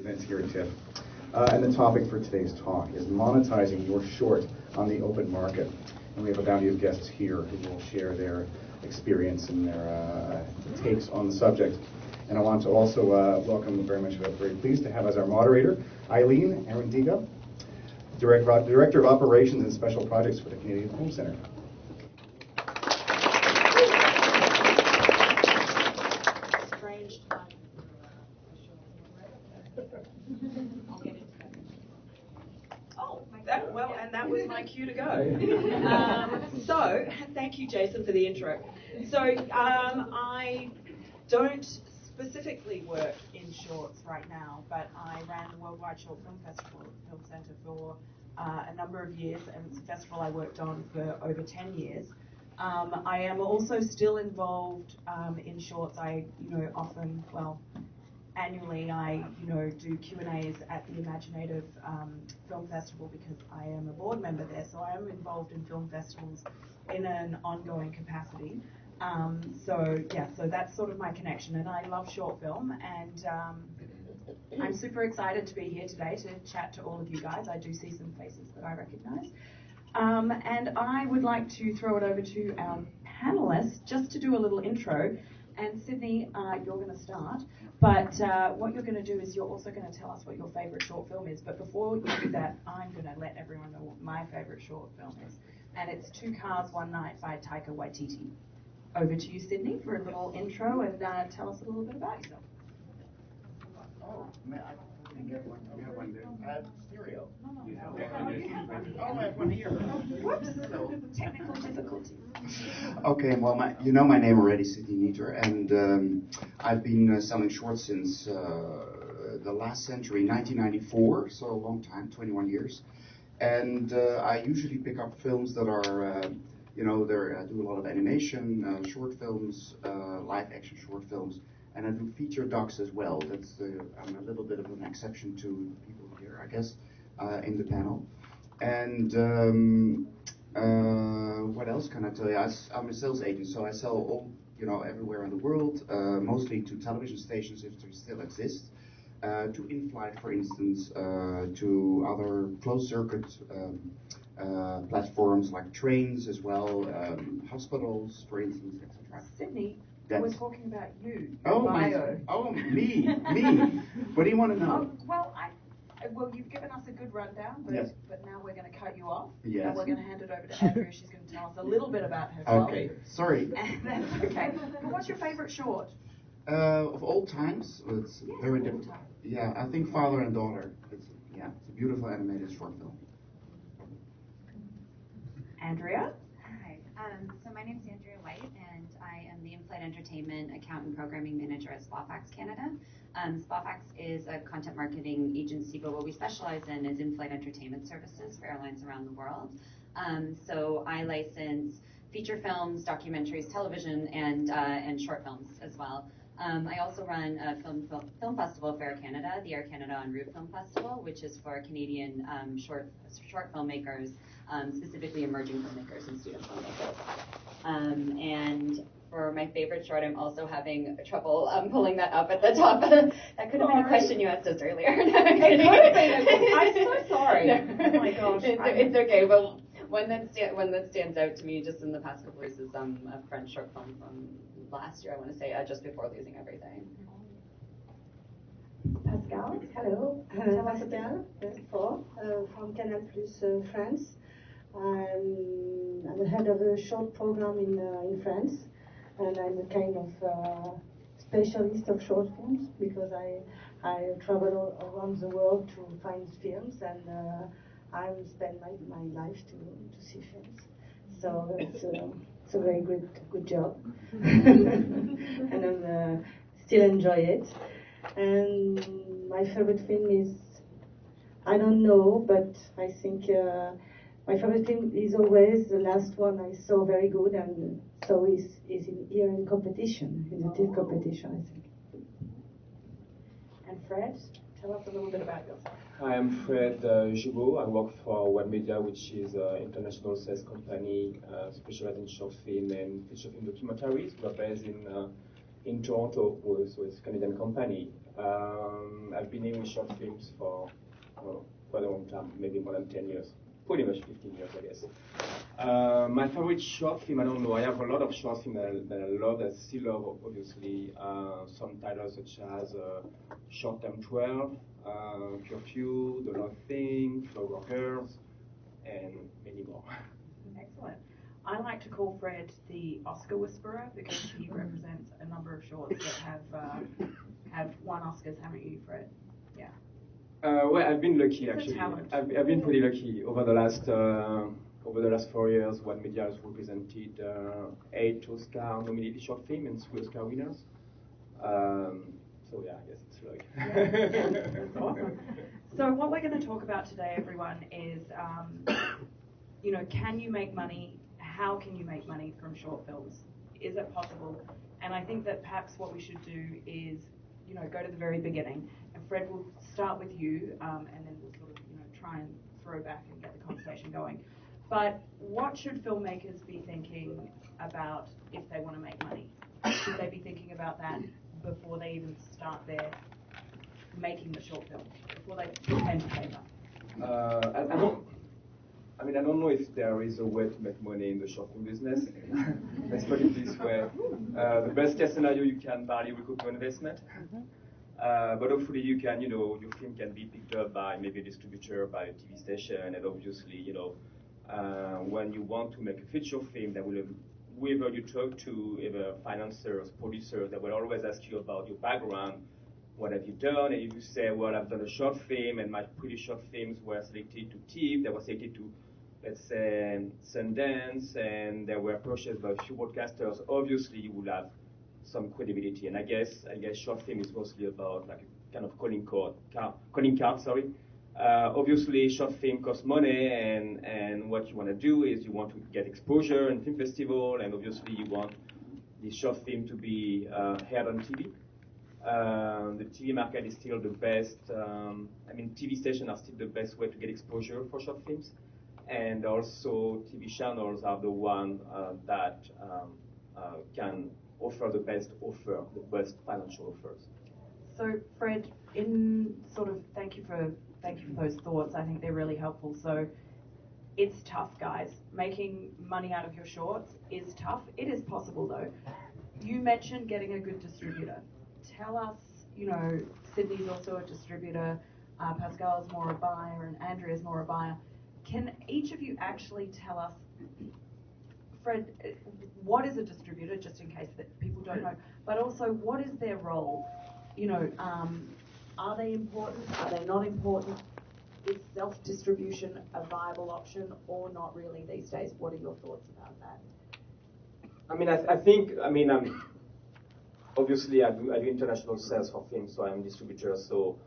events here at TIFF. And the topic for today's talk is monetizing your short on the open market. And we have a bounty of guests here who will share their experience and their takes on the subject. And I want to also welcome very pleased to have as our moderator, Eileen Arandiga, Director of Operations and Special Projects for the Canadian Film Centre. Strange time. That was my cue to go. So, thank you, Jason, for the intro. So, I don't specifically work in shorts right now, but I ran the Worldwide Short Film Festival at the Film Centre for a number of years, and it's a festival I worked on for over 10 years. I am also still involved in shorts. I, often, annually I, do Q&As at the Imaginative Film Festival because I am a board member there, so I am involved in film festivals in an ongoing capacity. So that's sort of my connection, and I love short film, and I'm super excited to be here today to chat to all of you guys. I do see some faces that I recognize. And I would like to throw it over to our panelists just to do a little intro. And Sydney, you're going to start. But what you're going to do is you're also going to tell us what your favourite short film is. But before you do that, I'm going to let everyone know what my favourite short film is. And it's Two Cars, One Night by Taika Waititi. Over to you, Sydney, for a little intro and tell us a little bit about yourself. Oh, man, I didn't get one. You have one there. I have stereo. No. Oh, I have one here. Whoops. Technical difficulties. Okay, well, my name already, Sydney Nieter, and I've been selling shorts since the last century, 1994, so a long time, 21 years. And I usually pick up films that are, I do a lot of animation, short films, live action short films. And I do feature docs as well. I'm a little bit of an exception to people here, I guess, in the panel. And what else can I tell you? I'm a sales agent, so I sell all, everywhere in the world, mostly to television stations if they still exist, to in-flight, for instance, to other closed-circuit platforms like trains as well, hospitals, for instance, etc. Sydney. We're talking about you. Me. What do you want to know? Well, you've given us a good rundown, but, yes. But now we're going to cut you off. Yes. And we're going to hand it over to Andrea. She's going to tell us a little bit about herself. Okay, sorry. And that's okay. But what's your favourite short? Of all times, it's very different. Yeah, I think Father and Daughter. It's a beautiful animated short film. Andrea? Hi. So my name is Andrea White, and I am the in-flight entertainment account and programming manager at SpotFax Canada. SpotFax is a content marketing agency, but what we specialize in is in-flight entertainment services for airlines around the world. So I license feature films, documentaries, television, and short films as well. I also run a film festival for Air Canada, the Air Canada en route Film Festival, which is for Canadian short filmmakers, specifically emerging filmmakers and student filmmakers. And for my favorite short, I'm also having trouble pulling that up at the top. That could have been a question you asked us earlier. It could have been. I'm so sorry. No. Oh my gosh. It's okay. Well, one that stands out to me just in the past couple weeks is a French short film from last year, I want to say, Just Before Losing Everything. Pascale? Hello, Pascale Faure from Canal France. I'm the head of a short program in France, and I'm a kind of specialist of short films because I travel around the world to find films, and I spend my life to see films. So it's a very good job, and I still enjoy it. And my favorite film is, I don't know, but I think my favorite film is always the last one I saw very good, and so is here in competition, in the TIFF competition, I think. And Fred, tell us a little bit about yourself. I am Fred Gibault. I work for Web Media, which is an international sales company specialized in short film and feature film documentaries. We are based in Toronto, so it's a Canadian company. I've been in short films for quite a long time, maybe more than 10 years. Pretty much 15 years, I guess. My favorite short film, I don't know, I have a lot of short films that I love, that I still love, obviously. Some titles such as Short Term 12, Curfew, The Love Thing, Flower Girls, and many more. Excellent. I like to call Fred the Oscar Whisperer because he represents a number of shorts that have won Oscars, haven't you, Fred? Yeah. Well, I've been lucky, It's a actually. talent. I've been pretty lucky over the last 4 years. One Media has represented 8 Oscar-nominated short films and 3 Oscar winners. So yeah, I guess it's luck. Yeah. That's awesome. So what we're going to talk about today, everyone, is can you make money? How can you make money from short films? Is it possible? And I think that perhaps what we should do is, go to the very beginning. And Fred, will start with you, and then we'll sort of, try and throw back and get the conversation going. But what should filmmakers be thinking about if they want to make money? Should they be thinking about that before they even start their making the short film, before they put pen to paper? I don't know if there is a way to make money in the short film business. Let's put it this way. The best case scenario, you can barely recoup your investment. But hopefully you can, your film can be picked up by maybe a distributor, by a TV station, and obviously, when you want to make a feature film, that will, whoever you talk to, either financiers, producers, they will always ask you about your background. What have you done? And if you say, well, I've done a short film, and my previous short films were selected to TIFF, they were selected to, let's say, Sundance, and they were purchased by a few broadcasters, obviously you will have some credibility. And I guess short film is mostly about like a kind of calling card. Obviously, short film costs money, and what you want to do is you want to get exposure in film festival, and obviously you want the short film to be heard on TV. The TV market is still the best. TV stations are still the best way to get exposure for short films, and also TV channels are the one that can offer the best financial offers. So, Fred, in sort of thank you for those thoughts. I think they're really helpful. So, it's tough, guys. Making money out of your shorts is tough. It is possible, though. You mentioned getting a good distributor. Tell us, Sydney's also a distributor, Pascale is more a buyer, and Andrea's more a buyer. Can each of you actually tell us, Fred, what is a distributor, just in case that people don't know, but also what is their role? Are they important? Are they not important? Is self-distribution a viable option or not really these days? What are your thoughts about that? I think obviously, I do international sales for films, so I'm a distributor. So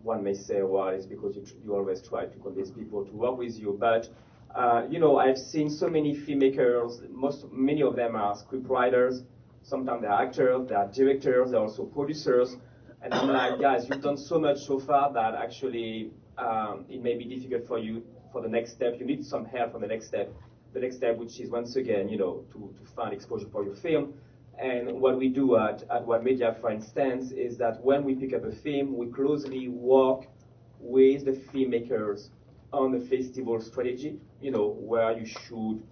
one may say, well, it's because you always try to convince people to work with you. But I've seen so many filmmakers. Many of them are scriptwriters. Sometimes they're actors, they're directors, they're also producers. And I'm like, guys, you've done so much so far that actually it may be difficult for you for the next step. You need some help for the next step. The next step, which is once again, to find exposure for your film. And what we do at One Media, for instance, is that when we pick up a film, we closely work with the filmmakers on the festival strategy, where you should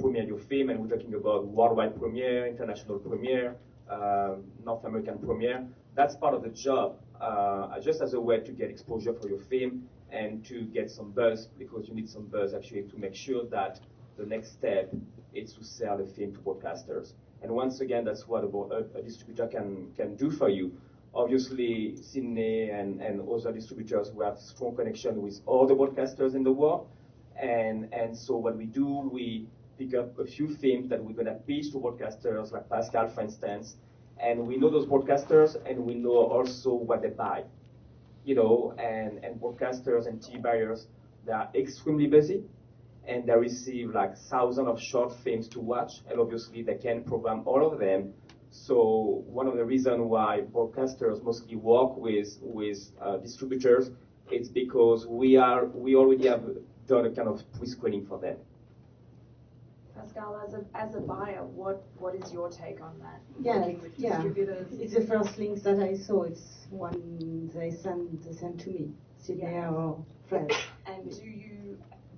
premiere your film, and we're talking about worldwide premiere, international premiere, North American premiere. That's part of the job, just as a way to get exposure for your film and to get some buzz, because you need some buzz actually to make sure that the next step is to sell the film to broadcasters. And once again, that's what a distributor can do for you. Obviously, Sydney and other distributors, we have strong connection with all the broadcasters in the world. And so what we do, we pick up a few films that we're going to pitch to broadcasters, like Pascale, for instance. And we know those broadcasters, and we know also what they buy. And broadcasters and TV buyers, they are extremely busy. And they receive like thousands of short films to watch, and obviously they can't program all of them. So one of the reasons why broadcasters mostly work with distributors is because we already have done a kind of pre-screening for them. Pascale, as a buyer, what is your take on that? Yeah, Working with distributors. It's the first links that I saw. It's one they send to me, Sydney or Fred. And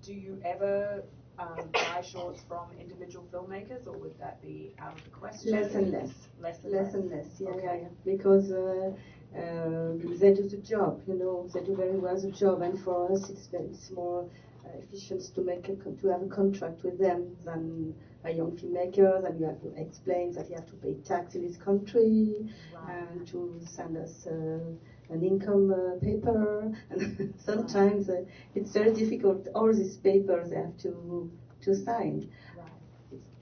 do you ever buy shorts from individual filmmakers, or would that be out of the question? Less and less. Less and less. Yeah, Okay. yeah. Because they do the job. They do very well the job, and for us, it's more efficient to have a contract with them than a young filmmaker. And you have to explain that you have to pay tax in this country, and to send us an income paper. And sometimes it's very difficult. All these papers they have to sign.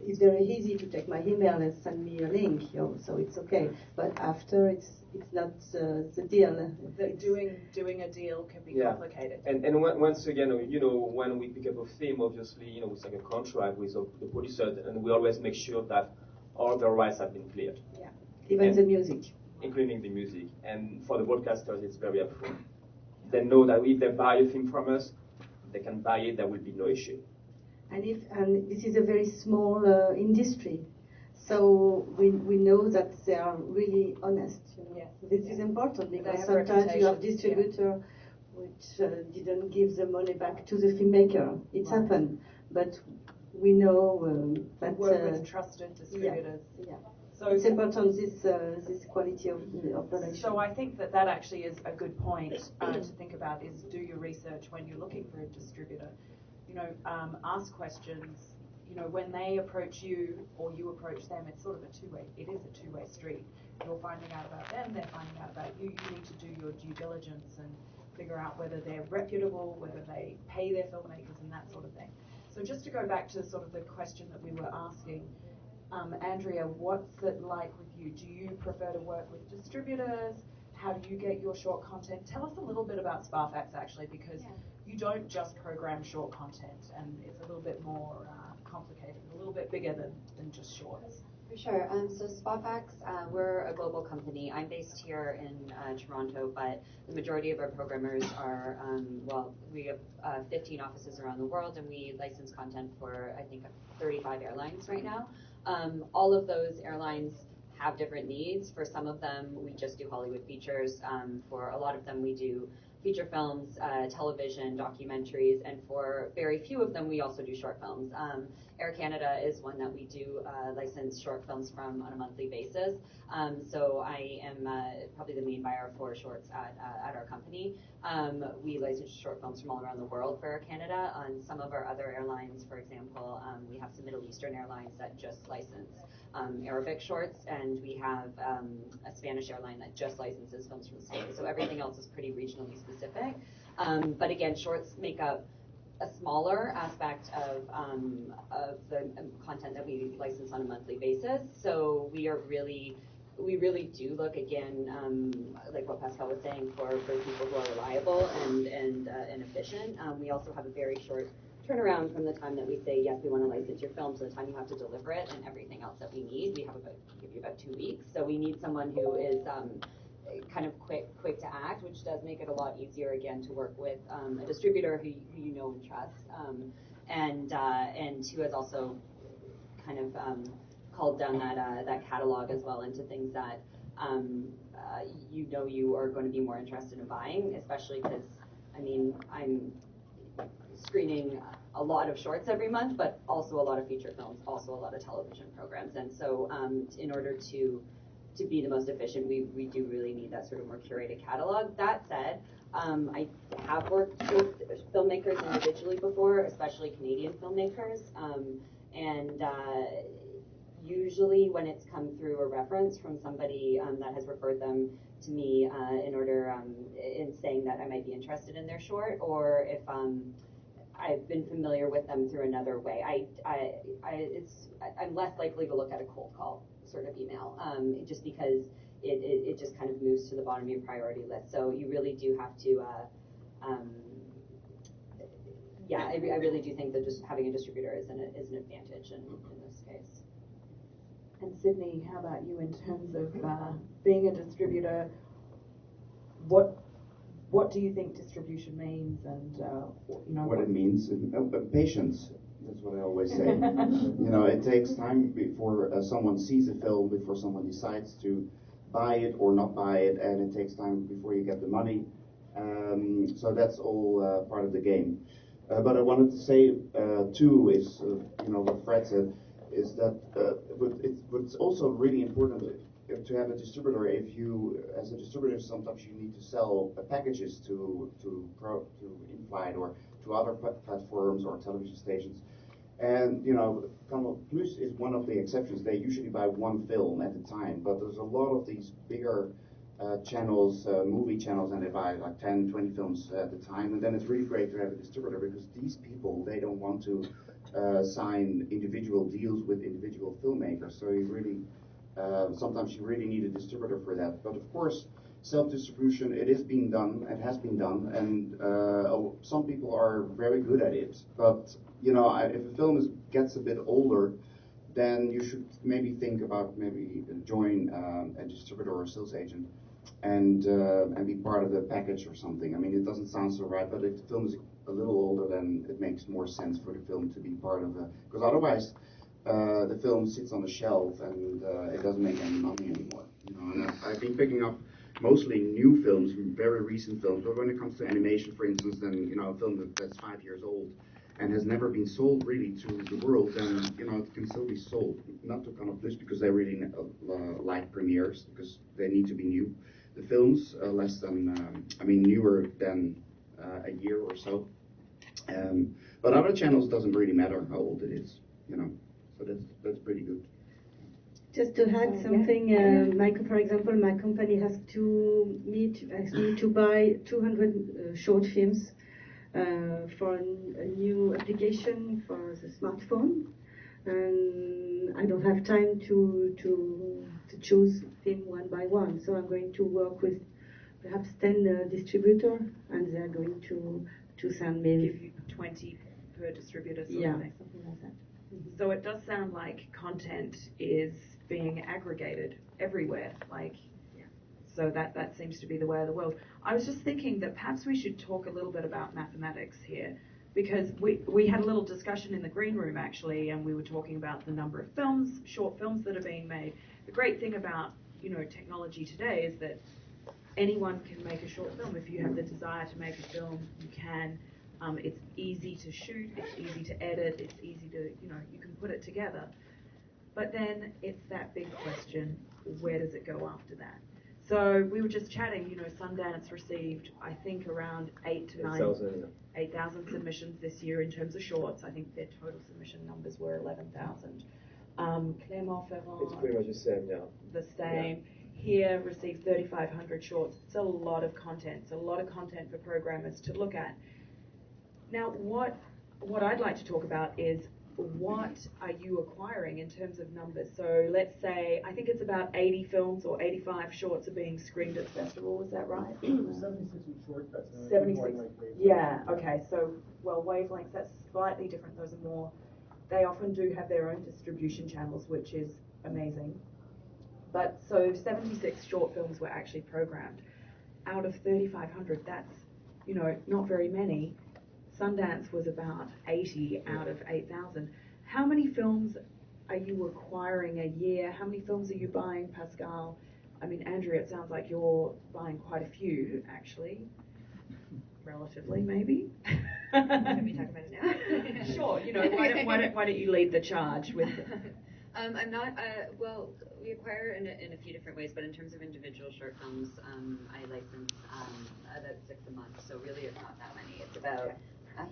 It's very easy to take my email and send me a link, so it's okay. But after, it's not the deal. Doing a deal can be complicated. And once again, when we pick up a theme, obviously, it's like a contract with the producer, and we always make sure that all the rights have been cleared. Yeah, even the music. Including the music. And for the broadcasters, it's very helpful. They know that if they buy a thing from us, they can buy it, there will be no issue. And this is a very small industry, so we know that they are really honest. Yes. This is important, because have sometimes you have reputations, distributor which didn't give the money back to the filmmaker. It's happened, but we know that work with trusted distributors. Yeah. So it's important, this quality of production. So I think that actually is a good point to think about, is do your research when you're looking for a distributor. Ask questions. When they approach you or you approach them, it's sort of it is a two-way street. You're finding out about them, they're finding out about you. You need to do your due diligence and figure out whether they're reputable, whether they pay their filmmakers and that sort of thing. So just to go back to sort of the question that we were asking, Andrea, what's it like with you? Do you prefer to work with distributors? How do you get your short content? Tell us a little bit about Sparfax, actually, because you don't just program short content, and it's a little bit more complicated, a little bit bigger than just shorts. For sure. So Sparfax, we're a global company. I'm based here in Toronto, but the majority of our programmers are, we have 15 offices around the world, and we license content for, I think, 35 airlines right now. All of those airlines have different needs. For some of them, we just do Hollywood features. For a lot of them, we do feature films, television, documentaries, and for very few of them, we also do short films. Air Canada is one that we do license short films from on a monthly basis. So I am probably the main buyer for shorts at our company. We license short films from all around the world for Air Canada. On some of our other airlines, for example, we have some Middle Eastern airlines that just license Arabic shorts, and we have a Spanish airline that just licenses films from Spain. So everything else is pretty regionally specific. But again, shorts make up a smaller aspect of the content that we license on a monthly basis. So we really do look, again, like what Pascale was saying, for people who are reliable and efficient. We also have a very short turnaround from the time that we say, yes, we want to license your film, to the time you have to deliver it and everything else that we need. We give you about 2 weeks. So we need someone who is kind of quick to act, which does make it a lot easier, again, to work with a distributor who you know and trust, and who has also kind of culled down that catalog as well into things that you are going to be more interested in buying, especially because, I'm screening a lot of shorts every month, but also a lot of feature films, also a lot of television programs. And so in order to be the most efficient, we do really need that sort of more curated catalog. That said, I have worked with filmmakers individually before, especially Canadian filmmakers, and usually when it's come through a reference from somebody that has referred them to me in saying that I might be interested in their short, or if I've been familiar with them through another way. I'm less likely to look at a cold call sort of email, just because it just kind of moves to the bottom of your priority list. So you really do have to, I really do think that just having a distributor is an advantage in this case. And Sydney, how about you in terms of being a distributor? What do you think distribution means, and what it means? Patience. That's what I always say. It takes time before someone sees a film, before someone decides to buy it or not buy it, and it takes time before you get the money. So that's all part of the game. But I wanted to say too is what Fred said is that it's also really important to have a distributor. If you, as a distributor, sometimes you need to sell packages to in-flight or to other platforms or television stations. And Canal Plus is one of the exceptions. They usually buy one film at a time, but there's a lot of these bigger channels, movie channels, and they buy like 10, 20 films at a time. And then it's really great to have a distributor because these people, they don't want to sign individual deals with individual filmmakers. So you really, sometimes you really need a distributor for that. But of course, self-distribution, it is being done, it has been done, and some people are very good at it. But if a film gets a bit older, then you should maybe think about join a distributor or a sales agent and be part of the package or something. I mean, it doesn't sound so right, but if the film is a little older, then it makes more sense for the film to be part of because otherwise the film sits on the shelf and it doesn't make any money anymore. And I've been picking up mostly new films, very recent films, but when it comes to animation, for instance, then a film that's 5 years old and has never been sold really to the world, then it can still be sold. Not to Canal Plus because they really like premieres because they need to be new. The films newer than a year or so. But other channels doesn't really matter how old it is, So that's pretty good. Just to add something, for example, my company has asked me to buy 200 short films for a new application for the smartphone, and I don't have time to choose film one by one. So I'm going to work with perhaps 10 distributors, and they're going to send me. Give you 20 per distributor. Something like that. Mm-hmm. So it does sound like content is being aggregated everywhere, so that seems to be the way of the world. I was just thinking that perhaps we should talk a little bit about mathematics here, because we had a little discussion in the green room actually, and we were talking about the number of short films that are being made. The great thing about technology today is that anyone can make a short film. If you have the desire to make a film, you can. It's easy to shoot, it's easy to edit, it's easy to you can put it together. But then it's that big question, where does it go after that? So we were just chatting, Sundance received, I think, around 8,000 submissions this year in terms of shorts. I think their total submission numbers were 11,000. Clermont-Ferrand, it's pretty much the same, yeah. The same. Yeah. Here received 3,500 shorts. It's a lot of content. It's a lot of content for programmers to look at. Now, what I'd like to talk about is what are you acquiring in terms of numbers? So let's say, I think it's about 80 films or 85 shorts are being screened at the festival, is that right? 76 short, that's 76. Yeah, okay, so, wavelengths, that's slightly different, those are more, they often do have their own distribution channels, which is amazing. But, so 76 short films were actually programmed. Out of 3,500, that's, not very many. Sundance was about 80 out of 8,000. How many films are you acquiring a year? How many films are you buying, Pascale? I mean, Andrea, it sounds like you're buying quite a few, actually. Relatively, maybe. Can we talk about it now? Sure. Why don't you lead the charge with? I'm not. Well, we acquire in a few different ways, but in terms of individual short films, I license about 6 a month. So really, it's not that many. It's about.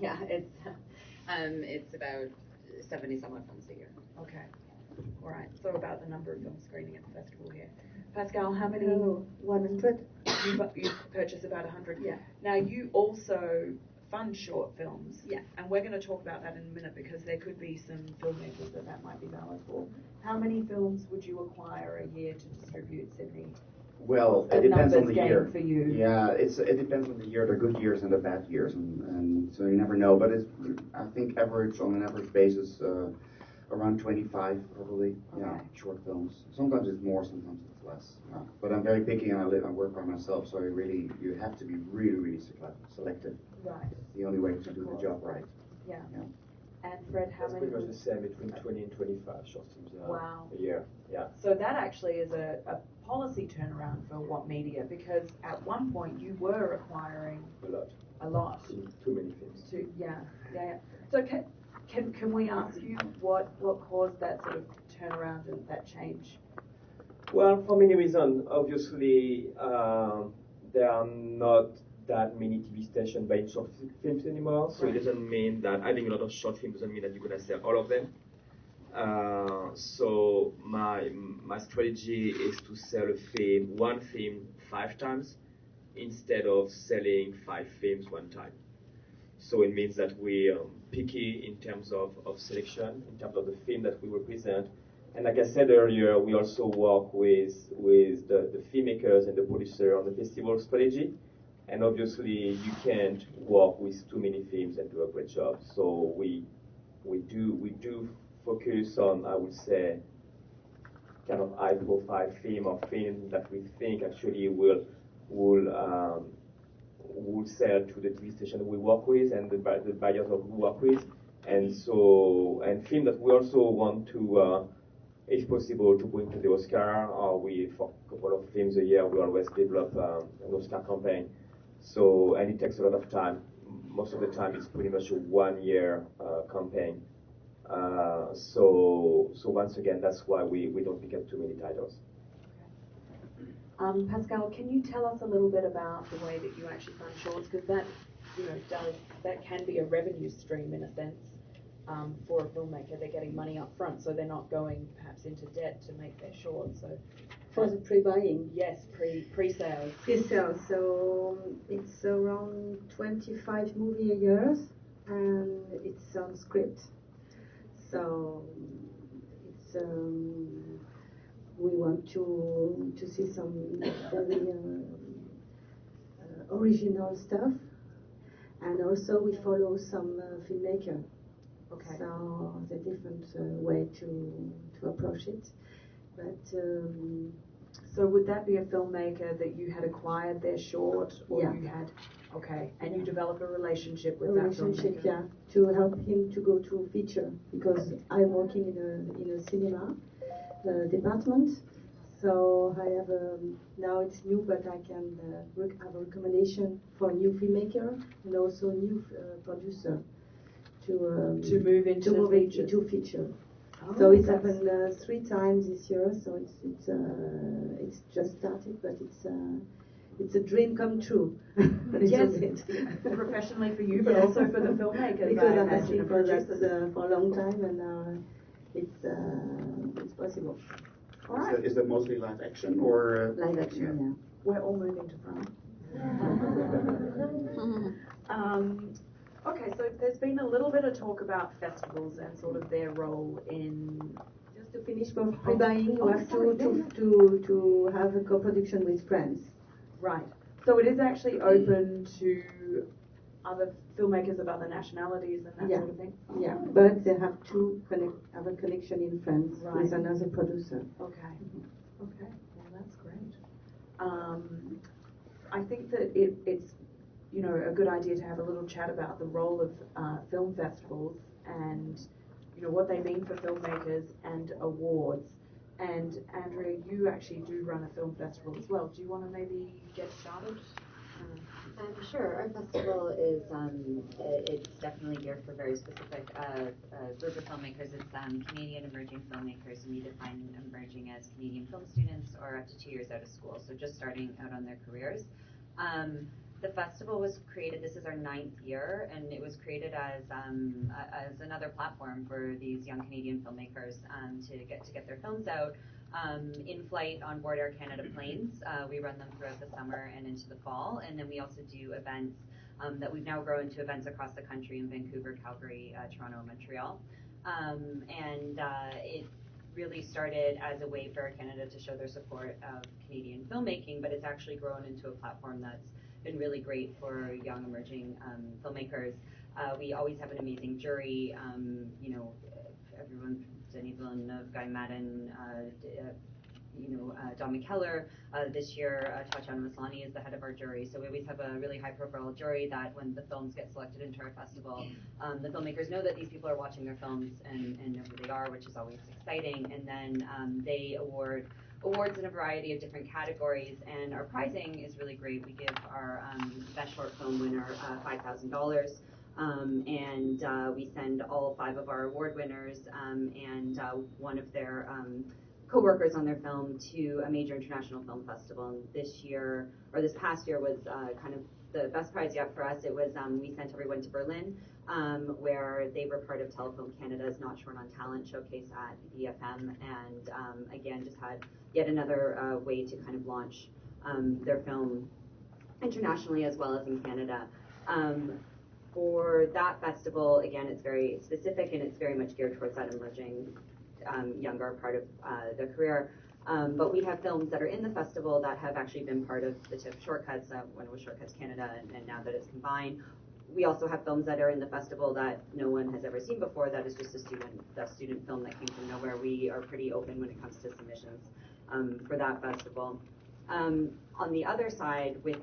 It's about 70 some odd films a year. Okay. All right. So about the number of films screening at the festival here. Pascale, how many? 100. You purchase about 100. Yeah. Now you also fund short films. Yeah. And we're going to talk about that in a minute because there could be some filmmakers that might be valid for. How many films would you acquire a year to distribute, Sydney? Well, it depends on the year. For you? Yeah, it depends on the year. There are good years and the bad years, and so you never know. But I think on an average basis, around 25 probably. Okay. Yeah, short films. Sometimes it's more, sometimes it's less. Yeah. But I'm very picky, and I work by myself, so you have to be really, really selective. Right. The only way to do the job right. Yeah. And Fred, how That's many? pretty much the same between 20 and 25 short films a year. Yeah. So that actually is a policy turnaround for What Media, because at one point you were acquiring a lot. Too many films. Yeah. So can we ask you what caused that sort of turnaround and that change? Well, for many reasons. Obviously, there are not that many TV stations buying short films anymore, so it doesn't mean that having a lot of short films doesn't mean that you're going to sell all of them. So my strategy is to sell one film 5 times instead of selling 5 films 1 time. So it means that we are picky in terms of selection, in terms of the film that we represent. And like I said earlier, we also work with the filmmakers and the producer on the festival strategy. And obviously, you can't work with too many films and do a great job. So we do focus on, I would say, kind of high-profile film or film that we think actually will sell to the TV station we work with and the buyers that we work with. And film that we also want to, if possible, to bring to the Oscar. Or for a couple of films a year, we always develop an Oscar campaign. So, and it takes a lot of time. Most of the time, it's pretty much a 1-year campaign. So once again, that's why we don't pick up too many titles. Okay. Pascale, can you tell us a little bit about the way that you actually fund shorts? Because that, that can be a revenue stream in a sense for a filmmaker. They're getting money up front, so they're not going perhaps into debt to make their shorts. So. For the pre-buying? Yes, pre-sales. Pre-sales. So it's around 25 movies a year, and it's on script. So it's we want to see some very original stuff, and also we follow some filmmaker. Okay. So the different way to approach it. But so would that be a filmmaker that you had acquired their short, or you had? Okay, and you develop a relationship with that filmmaker. Yeah, to help him to go to feature, because I'm working in a cinema department. So I have now it's new, but I can have a recommendation for new filmmaker and also new producer to move into feature. Oh, so it's happened 3 times this year. So it's just started, but it's a dream come true. Yes, professionally for you, but also for the filmmakers. Because I'm asking for that for a long time, and it's possible. All right. Is that mostly live action or? Live action, yeah. We're all moving to France. Okay, so there's been a little bit of talk about festivals and sort of their role in. Just to finish for pre-buying, you have to have a co-production with friends. Right. So it is actually open to other filmmakers of other nationalities and that sort of thing? Yeah, but they have to have a connection in France with another producer. Okay. Okay, well that's great. I think that it's a good idea to have a little chat about the role of film festivals and what they mean for filmmakers and awards. And Andrea, you actually do run a film festival as well. Do you want to maybe get started? Sure. Our festival is it's definitely geared for very specific group of filmmakers. It's Canadian emerging filmmakers, and we define emerging as Canadian film students or up to 2 years out of school, so just starting out on their careers. The festival was created, this is our 9th year, and it was created as another platform for these young Canadian filmmakers to get their films out in flight on board Air Canada planes. We run them throughout the summer and into the fall, and then we also do events that we've now grown to events across the country in Vancouver, Calgary, Toronto, and Montreal. It really started as a way for Air Canada to show their support of Canadian filmmaking, but it's actually grown into a platform that's been really great for young emerging filmmakers. We always have an amazing jury. Everyone, Denis Villeneuve, Guy Madden, Don McKellar. This year, Tatiana Maslany is the head of our jury. So we always have a really high-profile jury that when the films get selected into our festival, the filmmakers know that these people are watching their films and know who they are, which is always exciting. And then they award awards in a variety of different categories, and our pricing is really great. We give our best short film winner $5,000. And we send all 5 of our award winners and one of their co-workers on their film to a major international film festival. And this past year was kind of the best prize yet for us. It was we sent everyone to Berlin, where they were part of Telefilm Canada's Not Short on Talent showcase at EFM, and again just had yet another way to kind of launch their film internationally as well as in Canada. For that festival, again, it's very specific and it's very much geared towards that emerging younger part of their career. But we have films that are in the festival that have actually been part of the TIFF Shortcuts when it was Shortcuts Canada, and now that it's combined. We also have films that are in the festival that no one has ever seen before. That is just a student film that came from nowhere. We are pretty open when it comes to submissions for that festival. On the other side, with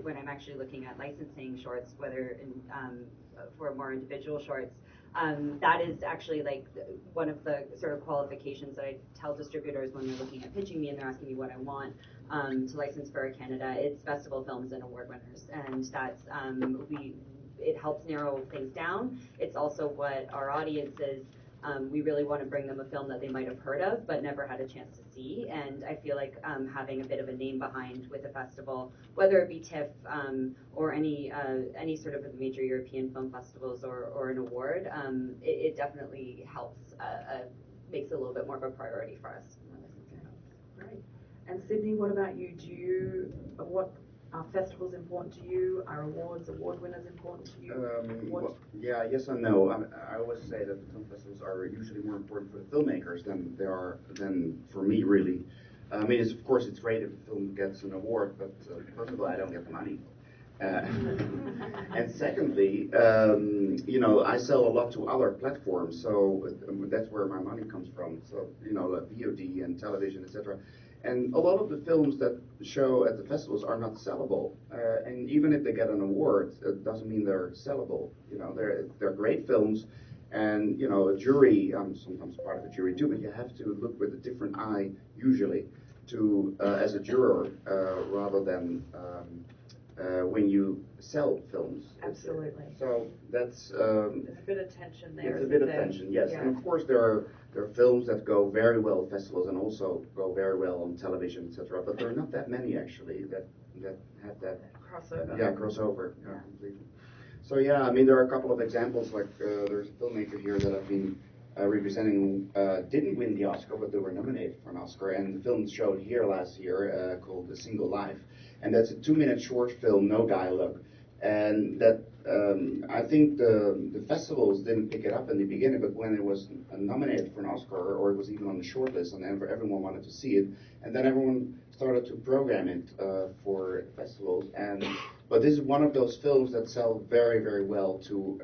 when I'm actually looking at licensing shorts, whether for more individual shorts, that is actually like one of the sort of qualifications that I tell distributors when they're looking at pitching me and they're asking me what I want to license for Canada. It's festival films and award winners, and that's it helps narrow things down. It's also what our audience is. We really want to bring them a film that they might have heard of but never had a chance to see, and I feel like having a bit of a name behind with a festival, whether it be TIFF or any sort of major European film festivals or an award, it definitely helps, makes it a little bit more of a priority for us. Great. And Sydney, what about you? What are festivals important to you? Are award winners important to you? Yeah, yes and no. I always say that the film festivals are usually more important for the filmmakers than for me, really. I mean, of course, it's great if a film gets an award, but first of all, I don't get the money. And secondly, I sell a lot to other platforms, so that's where my money comes from. So, like VOD and television, etc. And a lot of the films that show at the festivals are not sellable. And even if they get an award, it doesn't mean they're sellable. They're great films, and a jury. I'm sometimes part of a jury too, but you have to look with a different eye usually to as a juror rather than when you sell films. Absolutely. So that's there's a bit of tension there. There's a bit of tension, yes. Yeah. And of course there are films that go very well at festivals and also go very well on television, etc. But there are not that many actually that have that crossover. Yeah, crossover. Yeah, completely. So yeah, I mean there are a couple of examples. Like there's a filmmaker here that I've been representing didn't win the Oscar, but they were nominated for an Oscar. And the film showed here last year called A Single Life, and that's a 2-minute short film, no dialogue. And that I think the festivals didn't pick it up in the beginning, but when it was nominated for an Oscar, or it was even on the short list, and everyone wanted to see it, and then everyone started to program it for festivals. But this is one of those films that sell very, very well to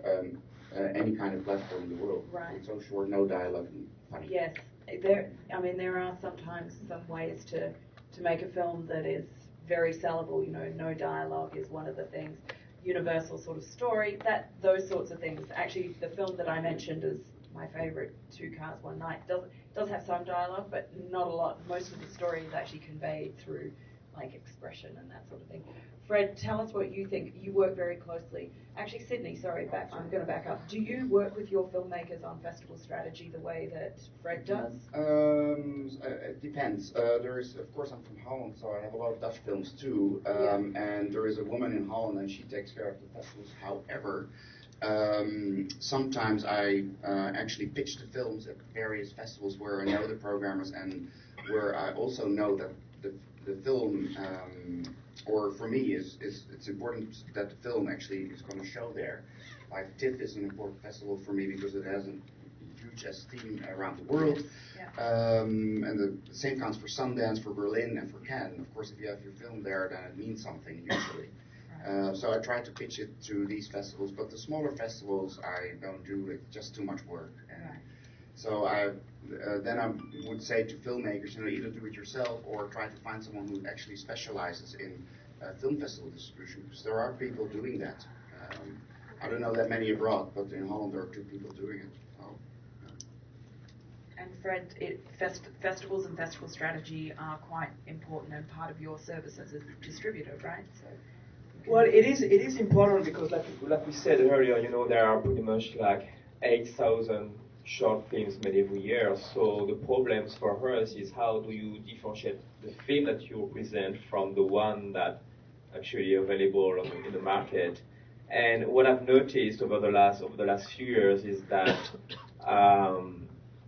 any kind of platform in the world. Right. It's so short, no dialogue, and funny. Yes, there are sometimes some ways to make a film that is very sellable. No dialogue is one of the things. Universal sort of story, those sorts of things. Actually, the film that I mentioned is my favorite, 2 Cars, One Night, does have some dialogue, but not a lot. Most of the story is actually conveyed through like expression and that sort of thing. Fred, tell us what you think. You work very closely. Actually, Sydney, sorry, I'm going to back up. Do you work with your filmmakers on festival strategy the way that Fred does? It depends. Of course, I'm from Holland, so I have a lot of Dutch films too. And there is a woman in Holland, and she takes care of the festivals. However, sometimes I actually pitch the films at various festivals where I know the programmers and where I also know that the film, or for me, it's important that the film actually is going to show there. Like TIFF is an important festival for me because it has a huge esteem around the world. Yeah. And the same counts for Sundance, for Berlin, and for Cannes. Of course, if you have your film there, then it means something usually. So I try to pitch it to these festivals, but the smaller festivals I don't do. It's just too much work. So then I would say to filmmakers, either do it yourself or try to find someone who actually specializes in film festival distribution, because there are people doing that. I don't know that many abroad, but in Holland there are 2 people doing it. And Fred, festivals and festival strategy are quite important and part of your service as a distributor, right? So, well, it is important because, like we said earlier, there are pretty much like 8,000 short films made every year. So the problems for us is how do you differentiate the film that you present from the one that actually available in the market. And what I've noticed over the last few years is that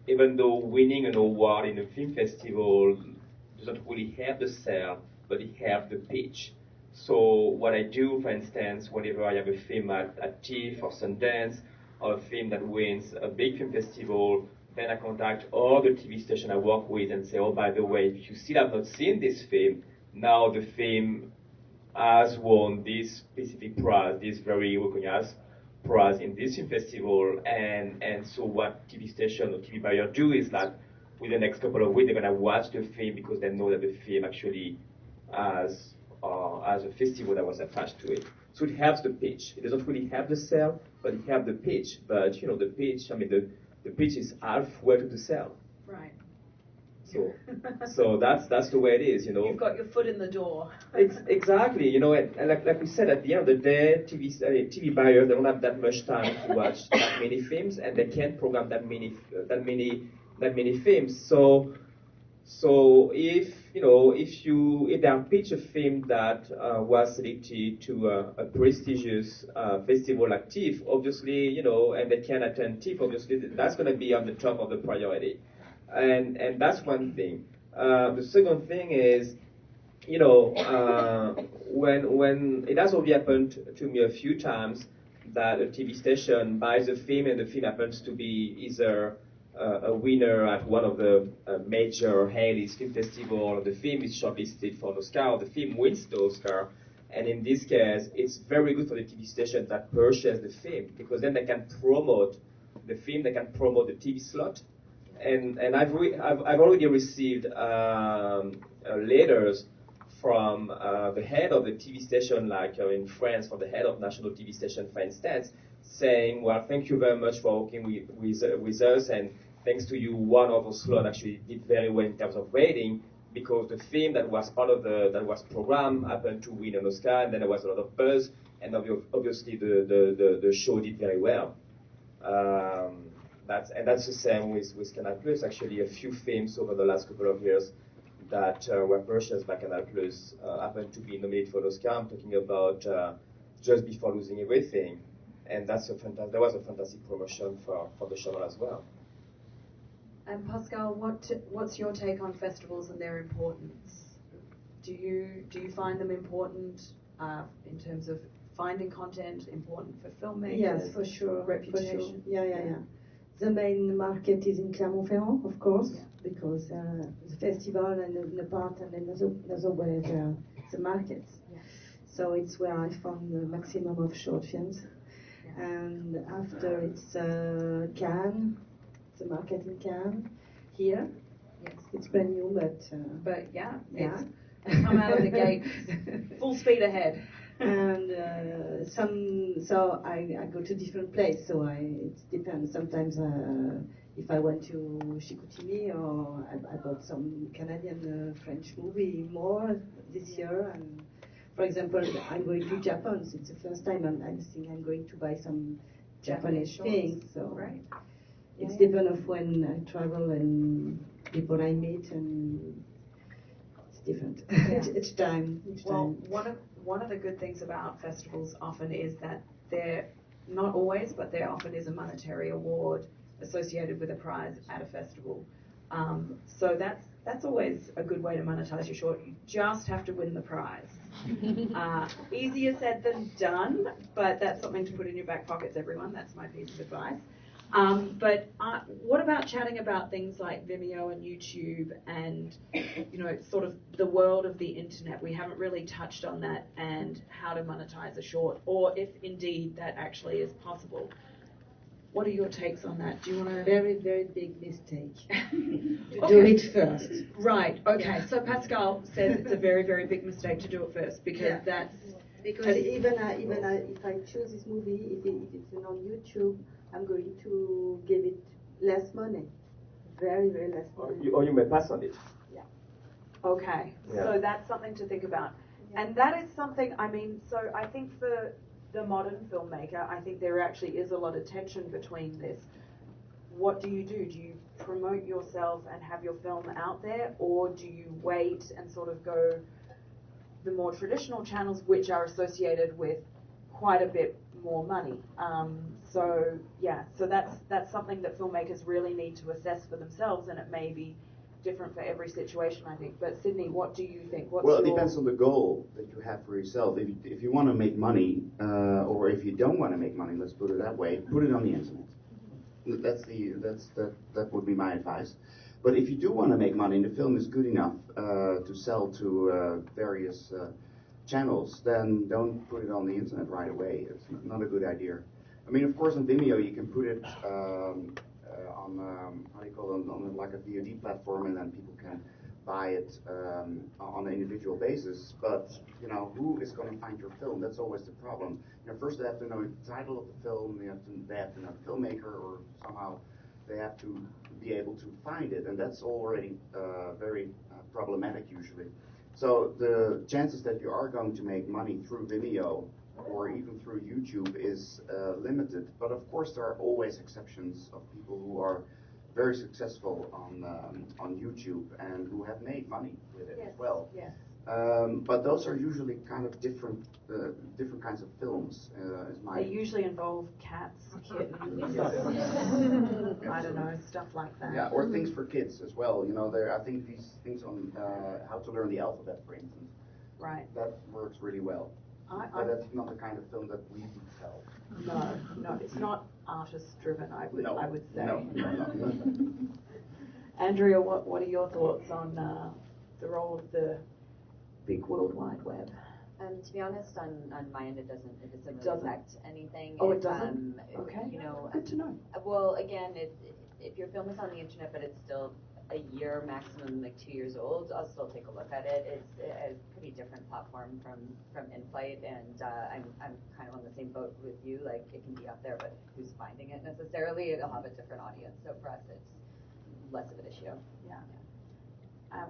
even though winning an award in a film festival doesn't really help the sale, but it helps the pitch. So what I do, for instance, whenever I have a film at TIFF or Sundance, or a film that wins a big film festival, then I contact all the TV stations I work with and say, oh, by the way, if you still have not seen this film, now the film has won this specific prize, this very recognized prize in this film festival, and so what TV station or TV buyer do is that within the next couple of weeks they're gonna watch the film because they know that the film actually has a festival that was attached to it. So it helps the pitch. It doesn't really help the sale, but it helps the pitch. But the pitch, the pitch is halfway to the sale. right. So that's the way it is, You've got your foot in the door. Exactly, and like we said, at the end of the day, TV buyers, they don't have that much time to watch that many films, and they can't program that many films. So if they pitch a film that was selected to a prestigious festival like TIFF, obviously, and they can attend TIFF, obviously, that's going to be on the top of the priority. And that's one thing. The second thing is, when it has already happened to me a few times that a TV station buys a film and the film happens to be either a winner at one of the major A-list film festival, or the film is shortlisted for an Oscar, or the film wins the Oscar. And in this case, it's very good for the TV station that purchase the film, because then they can promote the film, they can promote the TV slot. And I've already received letters from the head of the TV station, like in France, for the head of national TV station, for instance, saying, well, thank you very much for working with us, and thanks to you, one of our slot actually did very well in terms of rating, because the film that was that was programmed happened to win an Oscar, and then there was a lot of buzz, and obviously the show did very well. That's the same with Canal Plus. Actually, a few films over the last couple of years that were purchased by Canal Plus happened to be nominated for an Oscar. I'm talking about Just Before Losing Everything, and that was a fantastic promotion for the channel as well. And Pascale, what's your take on festivals and their importance? Do you find them important in terms of finding content, important for filmmakers? Yes, for sure. Reputation. For sure. Yeah. The main market is in Clermont-Ferrand, of course, because the festival and the part and another way the markets. Yeah. So it's where I found the maximum of short films. Yeah. And after it's Cannes, the market in Cannes, here. Yes. It's brand new, but yeah. It's come out of the gate full speed ahead. And so I go to different places, so it depends. Sometimes if I went to Chicoutimi, or I bought some Canadian French movie more this year. And for example, I'm going to Japan, so it's the first time I'm going to buy some Japanese things. So right. It's depends of when I travel and people I meet, and it's different. Each time. Well, one of the good things about festivals often is that they're not always, but there often is a monetary award associated with a prize at a festival. So that's always a good way to monetize your short. You just have to win the prize. Easier said than done, but that's something to put in your back pockets, everyone. That's my piece of advice. But what about chatting about things like Vimeo and YouTube and, sort of the world of the internet? We haven't really touched on that, and how to monetize a short, or if indeed that actually is possible. What are your takes on that? Do you want to... Very, very big mistake. Okay. Do it first. Right, okay. So Pascale says it's a very, very big mistake to do it first because that's... Because even if I choose this movie, if it's on YouTube, I'm going to give it less money. Very, very less money. Or you may pass on it. Yeah. Okay, Yeah. so that's something to think about. And that is something, I mean, so I think for the modern filmmaker, I think there actually is a lot of tension between this. What do? Do you promote yourself and have your film out there, or do you wait and sort of go the more traditional channels which are associated with quite a bit more money? So that's something that filmmakers really need to assess for themselves, and it may be different for every situation, I think. But Sydney, what do you think? What's Well, it your... depends on the goal that you have for yourself. If you want to make money, or if you don't want to make money, let's put it that way, put it on the internet. That would be my advice. But if you do want to make money and the film is good enough to sell to various channels, then don't put it on the internet right away. It's not a good idea. I mean, of course, on Vimeo you can put it on how do you call it, on like a VOD platform, and then people can buy it on an individual basis. But you know, who is going to find your film? That's always the problem. You know, first they have to know the title of the film. They have to know the filmmaker, or somehow they have to be able to find it, and that's already very problematic usually. So the chances that you are going to make money through Vimeo or even through YouTube is limited. But of course, there are always exceptions of people who are very successful on YouTube and who have made money with it as well. Yes. But those are usually kind of different kinds of films. They usually involve cats, kittens, I don't know, stuff like that. Yeah, or things for kids as well. You know, I think these things on how to learn the alphabet, for instance. Right. That works really well. But that's not the kind of film that we would sell. No, it's not artist-driven. I would say. No. Andrea, what are your thoughts on the role of the big World Wide Web? To be honest, on my end, it doesn't really affect anything. Oh, it doesn't? Okay. You know, good to know. Well, again, if your film is on the internet, but it's still a year maximum, like 2 years old, I'll still take a look at it. It's a pretty different platform from in-flight, and I'm kind of on the same boat with you. Like, it can be up there, but who's finding it necessarily? It'll have a different audience. So for us, it's less of an issue. Yeah.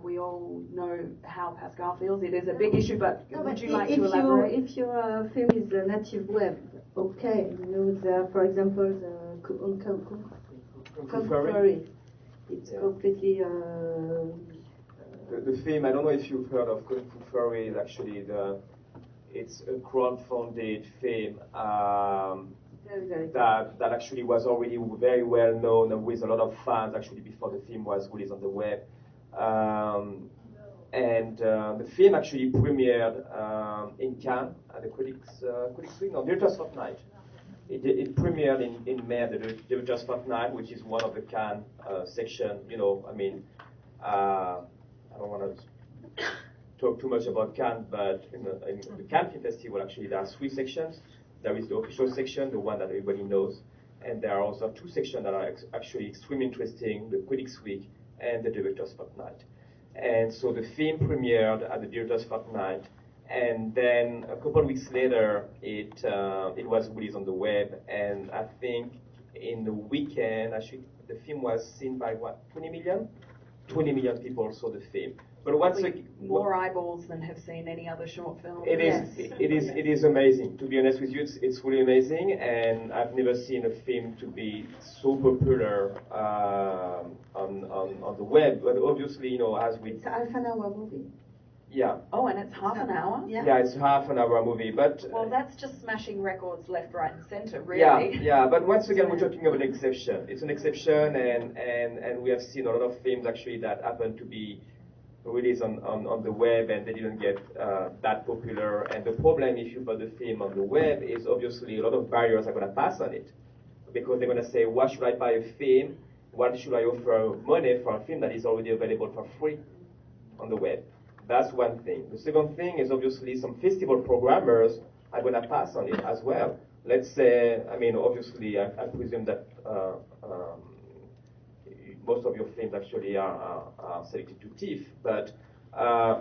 We all know how Pascale feels. It is a big issue, but would you like to elaborate? If your film is a native web, okay. You know, for example, the Contemporary. It's completely. The film, I don't know if you've heard of Kung Fu Furry. Actually, it's a crowdfunded film that actually was already very well known and with a lot of fans actually before the film was released on the web. And the film actually premiered in Cannes at the Critics' Week, no, Directors Fortnight. It premiered in May at the Directors Fortnight, which is one of the Cannes section. You know, I mean, I don't want to talk too much about Cannes, but in the Cannes Film Festival, actually, there are 3 sections. There is the official section, the one that everybody knows, and there are also 2 sections that are actually extremely interesting, the Critics' Week and the Directors Fortnight. And so the film premiered at the Directors Fortnight, and then a couple of weeks later, it was released on the web, and I think in the weekend, actually, the film was seen by, 20 million? 20 million people saw the film. But once again, more eyeballs than have seen any other short film. It is amazing. To be honest with you, it's really amazing, and I've never seen a film to be so popular on the web. But obviously, you know, as we It's a half an hour movie. Yeah. Oh, and it's half an hour? Yeah, it's half an hour movie, but well, that's just smashing records left, right, and center, really. Yeah. But once again, we're talking about an exception. It's an exception, and we have seen a lot of films actually that happen to be released on the web, and they didn't get that popular. And the problem, if you put the film on the web, is obviously a lot of barriers are going to pass on it, because they're going to say, why should I buy a film? Why should I offer money for a film that is already available for free on the web? That's one thing. The second thing is obviously some festival programmers are going to pass on it as well. let's say, I mean, obviously, I presume that most of your films actually are selected to TIFF, but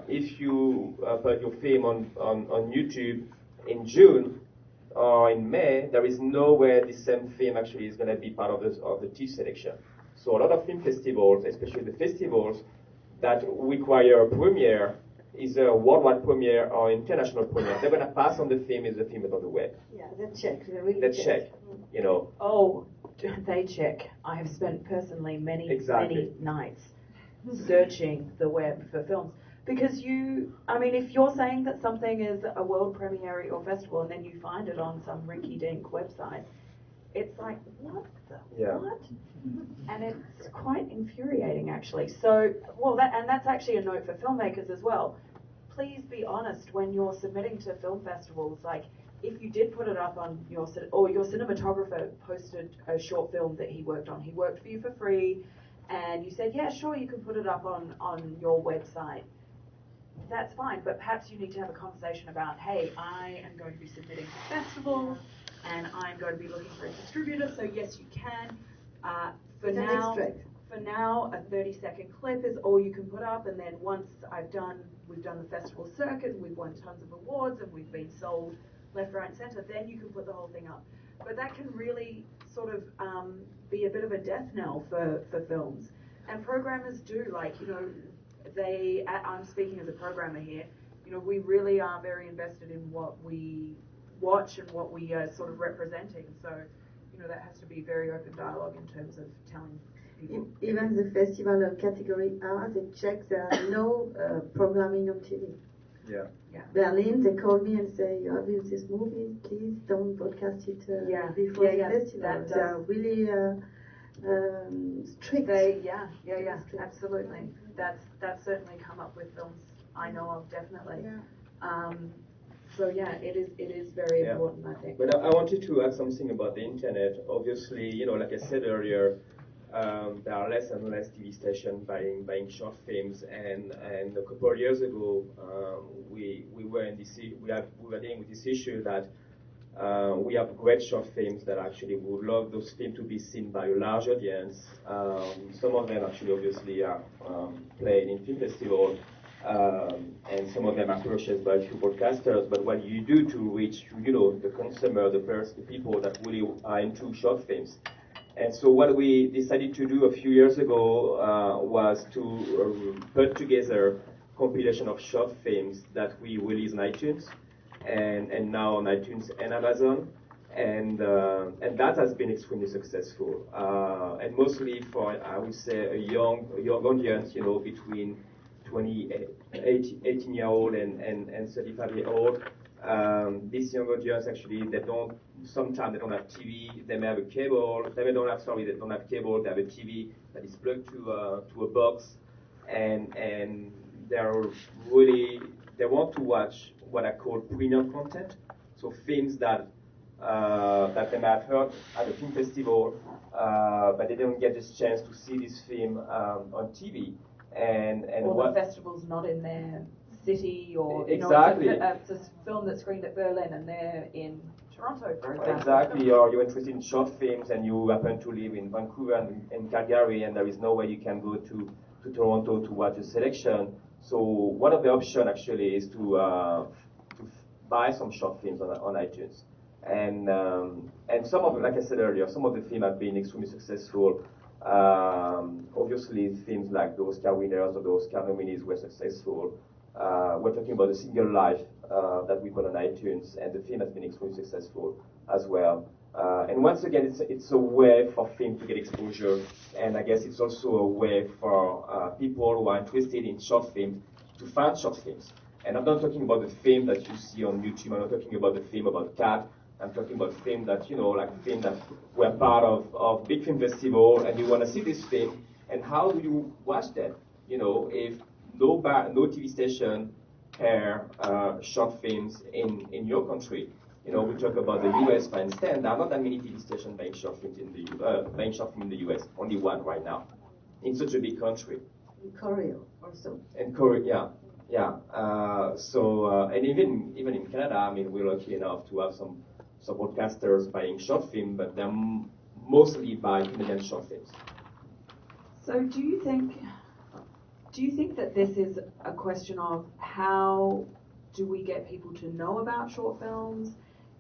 if you put your film on YouTube in June or in May, there is no way the same film actually is going to be part of the TIFF selection. So a lot of film festivals, especially the festivals that require a premiere, either a worldwide premiere or international premiere, they're going to pass on the film if the film is on the web. Yeah, they check. They really Let's check. You know. Oh, they check. I have spent personally many nights searching the web for films. Because I mean, if you're saying that something is a world premiere or festival and then you find it on some rinky-dink website, it's like, what the what? And it's quite infuriating, actually. So, that's actually a note for filmmakers as well. Please be honest when you're submitting to film festivals. Like, if you did put it up on your cinematographer posted a short film that he worked on. He worked for you for free, and you said, yeah, sure, you can put it up on your website. That's fine, but perhaps you need to have a conversation about, hey, I am going to be submitting to festivals, and I'm going to be looking for a distributor, so yes, you can. For now, a 30-second clip is all you can put up, and then once we've done the festival circuit, and we've won tons of awards, and we've been sold left, right, and centre, then you can put the whole thing up. But that can really sort of be a bit of a death knell for films. And programmers do, like, you know, I'm speaking as a programmer here, you know, we really are very invested in what we watch and what we are sort of representing. So, you know, that has to be very open dialogue in terms of telling people. Even the festival category R, they check there are no programming on TV. Yeah. Berlin, they call me and say, you have this movie, please don't broadcast it before the festival. They are really strict. Strict. Absolutely. That's certainly come up with films I know of, definitely. Yeah. So yeah, it is very important, I think. But I wanted to add something about the internet. Obviously, you know, like I said earlier, there are less and less TV stations buying short films, and a couple of years ago, we were dealing with this issue that we have great short films that actually would love those films to be seen by a large audience. Some of them actually obviously are played in film festivals, and some of them are purchased by a few broadcasters. But what you do to reach, you know, the consumer, the people that really are into short films. And so what we decided to do a few years ago was to put together a compilation of short films that we release on iTunes, and now on iTunes and Amazon, and that has been extremely successful, and mostly for, I would say, a young audience, you know, between 18-year-old and 35-year-old. This young audience, actually, sometimes they don't have TV, they may have a cable, they don't have cable, they have a TV that is plugged to a box, and they want to watch what I call premium content, so films that they may have heard at a film festival, but they don't get this chance to see this film on TV. Or the festival's not in their city, or exactly. You know, it's a film that's screened at Berlin and they're in Toronto, for example. Exactly, or you're interested in short films and you happen to live in Vancouver and Calgary, and there is no way you can go to Toronto to watch a selection. So one of the options actually is to buy some short films on iTunes, and some of them, like I said earlier, some of the films have been extremely successful. Obviously, films like the Oscar winners or the Oscar nominees were successful. We're talking about A Single Life that we put on iTunes, and the film has been extremely successful as well. And once again, it's a way for film to get exposure, and I guess it's also a way for people who are interested in short films to find short films. And I'm not talking about the film that you see on YouTube. I'm not talking about the film about cat. I'm talking about film that, you know, like film that were part of big film festival, and you want to see this film. And how do you watch that? You know, if no TV station air short films in your country. You know, we talk about the US, for instance. There are not that many TV stations buying short films in the US. Only one right now, in such a big country. In Korea also. In Korea, yeah. And even in Canada, I mean, we're lucky enough to have some some broadcasters buying short film, but they're mostly buy Canadian short films. So do you think that this is a question of how do we get people to know about short films?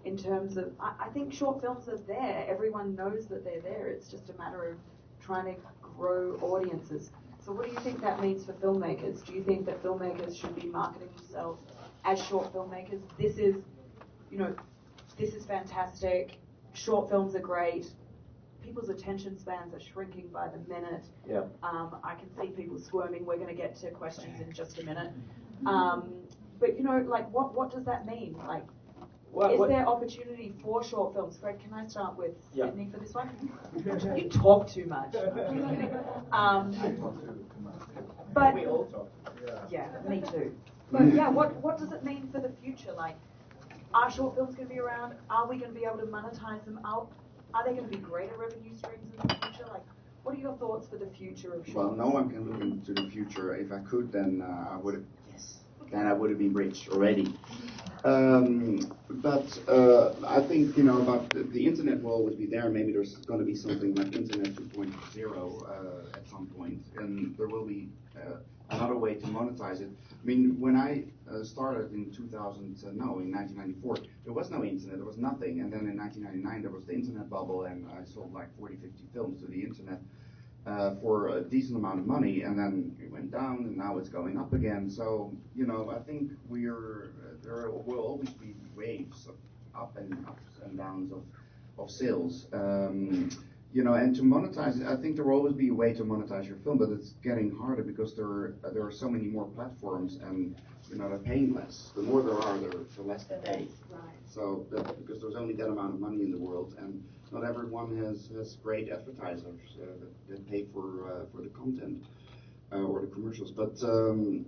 In terms of, I think short films are there. Everyone knows that they're there. It's just a matter of trying to grow audiences. So what do you think that means for filmmakers? Do you think that filmmakers should be marketing themselves as short filmmakers? This is fantastic. Short films are great. People's attention spans are shrinking by the minute. Yeah. I can see people squirming. We're going to get to questions in just a minute. But what does that mean? Like, is there opportunity for short films? Greg, can I start with Sydney for this one? You talk too much. But we all talk. yeah, me too. But yeah, what does it mean for the future? Like, are short films going to be around? Are we going to be able to monetize them out? Are there going to be greater revenue streams in the future? Like, what are your thoughts for the future of short? Well, no one can look into the future. If I could, then I would have. Then I would have been rich already. But I think, about the internet will always be there. Maybe there's going to be something like Internet 2.0 at some point, and there will be another way to monetize it. I mean, when I started in 1994, there was no internet, there was nothing. And then in 1999, there was the internet bubble, and I sold like 40, 50 films to the internet for a decent amount of money, and then it went down, and now it's going up again. So, I think there will always be waves of ups and downs of sales. And to monetize, I think there will always be a way to monetize your film, but it's getting harder because there are so many more platforms, and they're paying less. The more there are, the less they pay. Right. So because there's only that amount of money in the world, and not everyone has great advertisers that pay for the content or the commercials. But so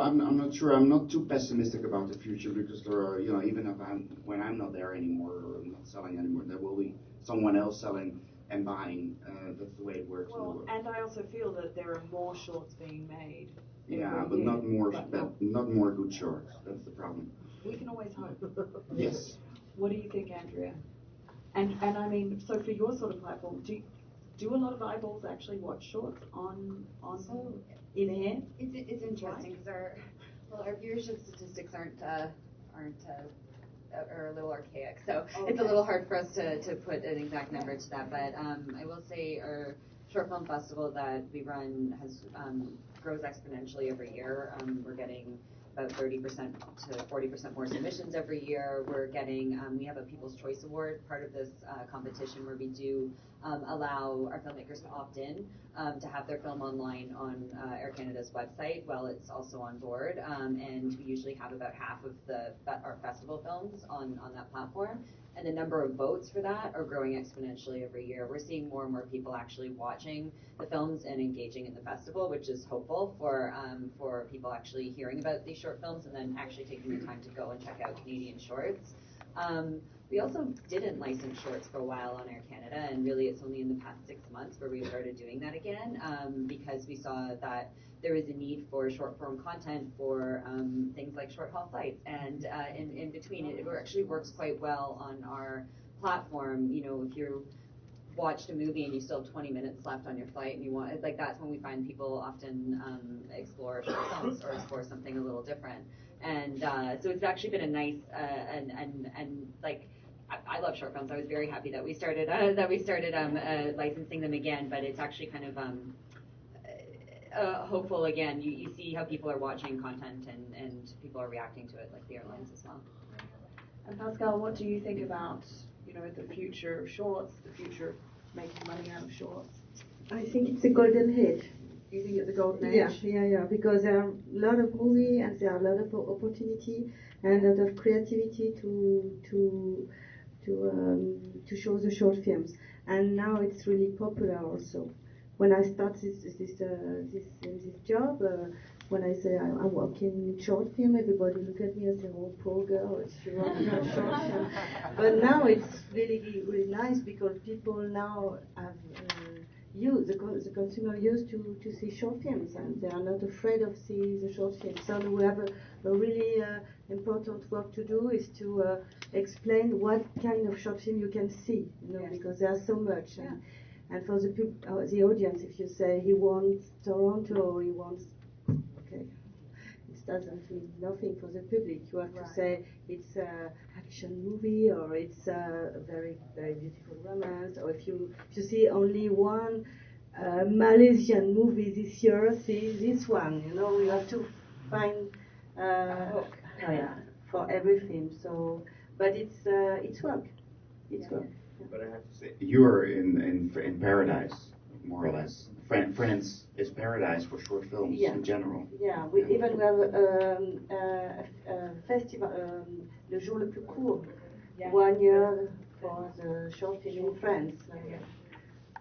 I'm not sure. I'm not too pessimistic about the future, because there are, even if when I'm not there anymore or I'm not selling anymore, there will be someone else selling and buying. That's the way it works. Well, and I also feel that there are more shorts being made. Yeah, but not more good shorts. That's the problem. We can always hope. Yes. What do you think, Andrea? And I mean, so for your sort of platform, do a lot of eyeballs actually watch shorts on in air? It's interesting because our viewership statistics are a little archaic, so it's a little hard for us to put an exact number to that. But I will say our short film festival that we run grows exponentially every year. We're getting about 30% to 40% more submissions every year. We're getting, we have a People's Choice Award, part of this competition, where we do allow our filmmakers to opt in to have their film online on Air Canada's website while it's also on board. And we usually have about half of our festival films on that platform. And the number of votes for that are growing exponentially every year. We're seeing more and more people actually watching the films and engaging in the festival, which is hopeful for people actually hearing about these short films and then actually taking the time to go and check out Canadian shorts. We also didn't license shorts for a while on Air Canada, and really it's only in the past 6 months where we started doing that again, because we saw that there is a need for short-form content for things like short-haul flights, and in between it actually works quite well on our platform. If you watched a movie and you still have 20 minutes left on your flight and you want, that's when we find people often explore short films or explore something a little different. And so it's actually been a nice I love short films. I was very happy that we started licensing them again, but it's actually kind of hopeful again. You see how people are watching content and people are reacting to it, like the airlines as well. And Pascale, what do you think about the future of shorts, the future of making money out of shorts? I think it's a golden age. You think it's a golden age? Yeah, because there are a lot of movies and there are a lot of opportunity and a lot of creativity to show the short films. And now it's really popular also. When I started this job, when I say I'm working in short film, everybody look at me and say, "Oh, poor girl, she works in a short film." But now it's really, really nice because people now have the consumer used to see short films, and they are not afraid of seeing the short films. So we have a really important work to do is to explain what kind of short film you can see, because there are so much. And for the audience, if you say he wants Toronto, he wants, okay, it doesn't mean nothing for the public. You have to say it's an action movie, or it's a very, very beautiful romance, or if you see only one Malaysian movie this year, see this one. You have to find for every film. So, but it's work. It's work. But I have to say, you are in paradise, more or less. France is paradise for short films in general. Yeah, we have a festival, Le Jour le plus court, 1 year for the short film in France.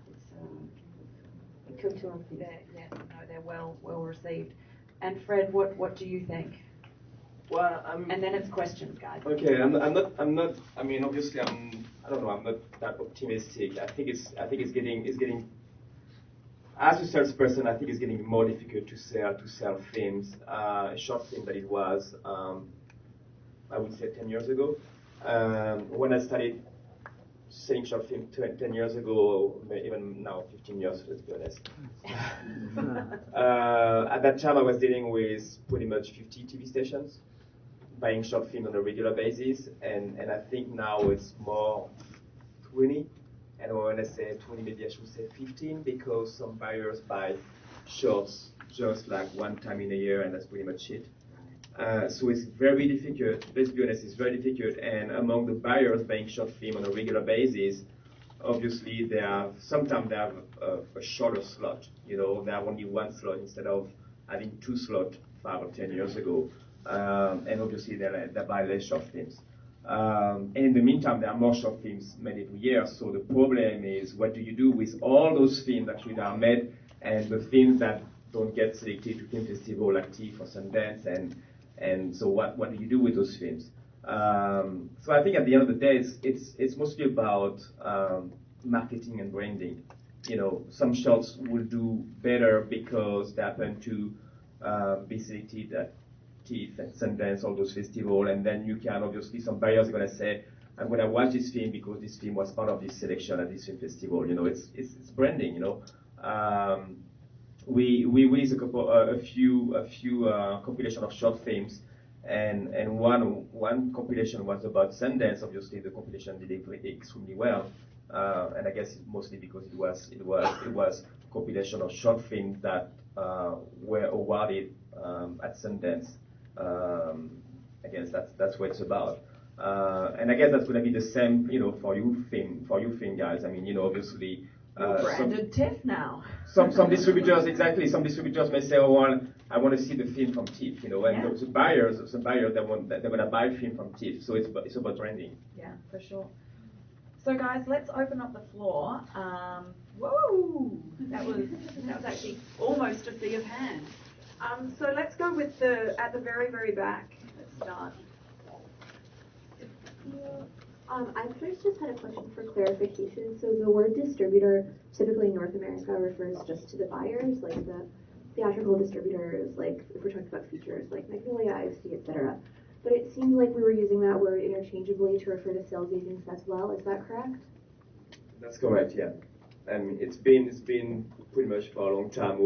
It's a cultural thing. They're well received. And Fred, what do you think? Well, and then it's questions, guys. Okay, I'm not. I mean, obviously, I don't know. I'm not that optimistic. I think it's getting. As a salesperson, I think it's getting more difficult to sell films, short film that it was. I would say 10 years ago. When I started selling short film 10 years ago, even now 15 years, let's be honest. At that time, I was dealing with pretty much 50 TV stations, buying short film on a regular basis, and I think now it's more 20. And when I say 20, maybe I should say 15, because some buyers buy shorts just like one time in a year, and that's pretty much it. So it's very difficult. Let's be honest, it's very difficult. And among the buyers buying short film on a regular basis, obviously sometimes they have a shorter slot. They have only one slot instead of having 2 slots 5 or 10 years ago. And obviously they buy less short films. And in the meantime, there are more short films made every year. So the problem is, what do you do with all those films actually that are made, and the films that don't get selected to film festival like TIFF or Sundance, and so what do you do with those films? So I think at the end of the day, it's mostly about marketing and branding. Some shorts will do better because they happen to be selected at TIFF and Sundance, all those festivals, and then you can, obviously, some buyers are going to say, I'm going to watch this film because this film was part of this selection at this film festival. It's branding. We released a few compilation of short films, and one compilation was about Sundance. Obviously, the compilation did extremely well, and I guess mostly because it was compilation of short films that were awarded at Sundance. I guess that's what it's about. And I guess that's going to be the same, for you film guys. I mean, obviously. Branded TIFF now. Some distributors, exactly. Some distributors may say, "Oh, I want to see the film from TIFF," and the buyers they're going to buy film from TIFF. So it's about branding. Yeah, for sure. So guys, let's open up the floor. Whoa, that was actually almost a sea of hands. So let's go with at the very, very back. Let's start. I first just had a question for clarification. So the word distributor typically in North America refers just to the buyers, like the theatrical distributors, like if we're talking about features like Magnolia, IFC, etc. But it seems like we were using that word interchangeably to refer to sales agents as well. Is that correct? That's correct, yeah. And it's been pretty much for a long time.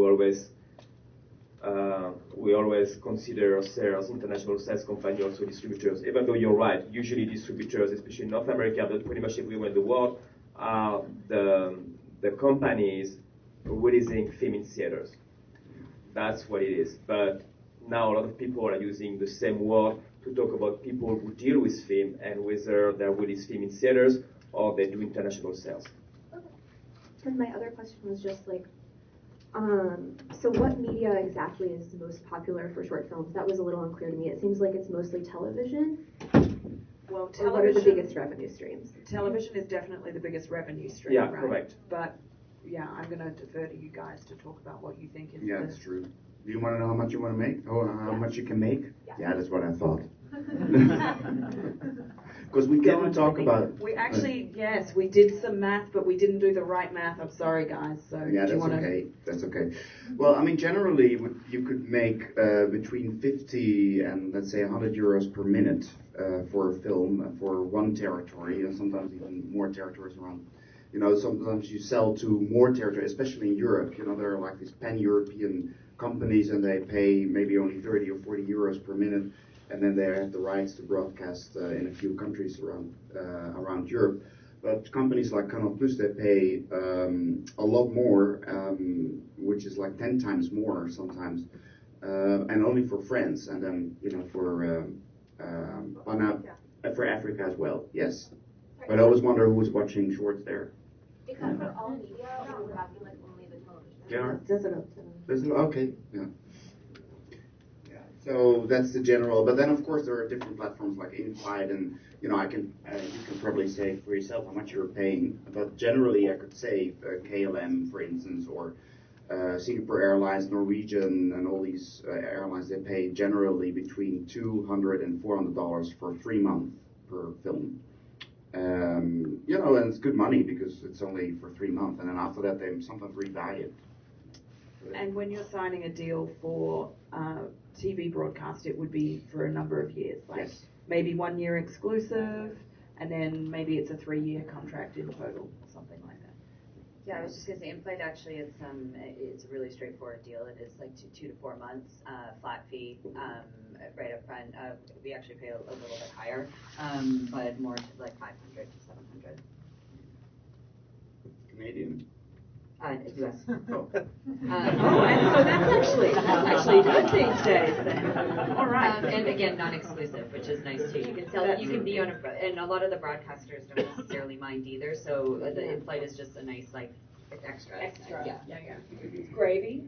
We always consider ourselves international sales company, also distributors. Even though you're right, usually distributors, especially in North America, but pretty much everywhere in the world, are the companies releasing film in theaters. That's what it is. But now a lot of people are using the same word to talk about people who deal with film, and whether they release film in theaters or they do international sales. Okay. And my other question was just like, so what media exactly is most popular for short films? That was a little unclear to me. It seems like it's mostly television. Well, television. Or what are the biggest revenue streams? Television is definitely the biggest revenue stream, yeah, right? Correct. But yeah, I'm going to defer to you guys to talk about what you think is. Yeah, that's true. Do you want to know how much you want to make? Oh, how much you can make? Yeah, that's what I thought. Because we go didn't into talk the about. We actually, yes, we did some math, but we didn't do the right math. I'm sorry, guys. So Yeah, do you that's want okay. That's okay. Well, I mean, generally, you could make between 50 and let's say 100 euros per minute for a film for one territory, and sometimes even more territories around. You know, sometimes you sell to more territory, especially in Europe. You know, there are like these pan-European companies, and they pay maybe only 30 or 40 euros per minute, and then they have the rights to broadcast in a few countries around Europe. But companies like Canal Plus, they pay a lot more, which is like 10 times more sometimes, and only for France, and then for Africa as well. Yes, but I always wonder who was watching shorts there. Is that for all media, or would that be like only the television? Yeah. There's a lot. Okay. Yeah. So that's the general, but then of course there are different platforms like Inflight, and you can probably say for yourself how much you're paying. But generally, I could say KLM, for instance, or Singapore Airlines, Norwegian, and all these airlines, they pay generally between $200 and $400 for 3 months per film. And it's good money because it's only for 3 months, and then after that they sometimes revalue it. And when you're signing a deal for TV broadcast, it would be for a number of years, like Yes. maybe 1 year exclusive, and then maybe it's a 3-year contract in total, something like that. Yeah, I was just going to say, in-flight actually, it's a really straightforward deal. It is like 2 to 4 months, flat fee, right up front. We actually pay a little bit higher, but more to like 500 to 700. Canadian. US. Oh. And so that's actually good these days then. All right. And again, non-exclusive, which is nice too. You can sell, you can be on and a lot of the broadcasters don't necessarily mind either. So the in-flight is just a nice extra. Yeah. Gravy.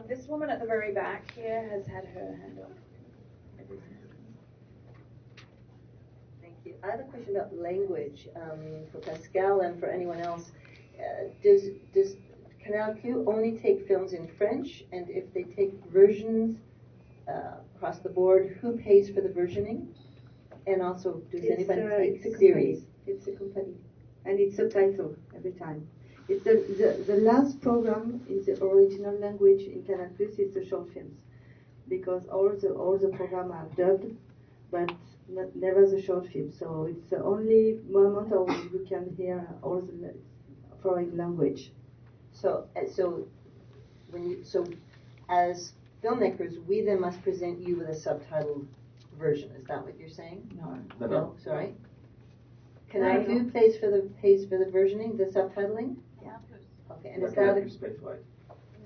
This woman at the very back here has had her hand up. Thank you. I have a question about language for Pascale and for anyone else. Does Canal Q only take films in French? And if they take versions across the board, who pays for the versioning? And also, does anybody take series? It's a company, and it's subtitled every time. It's the last program in the original language in Canal Plus is the short films, because all the programs are dubbed, but never the short film. So it's the only moment where you can hear all the foreign language. So as filmmakers, we then must present you with a subtitled version. Is that what you're saying? No. Sorry. Canal Q pays for the versioning, the subtitling. Yeah. Okay, and is Canal that Plus pays for it.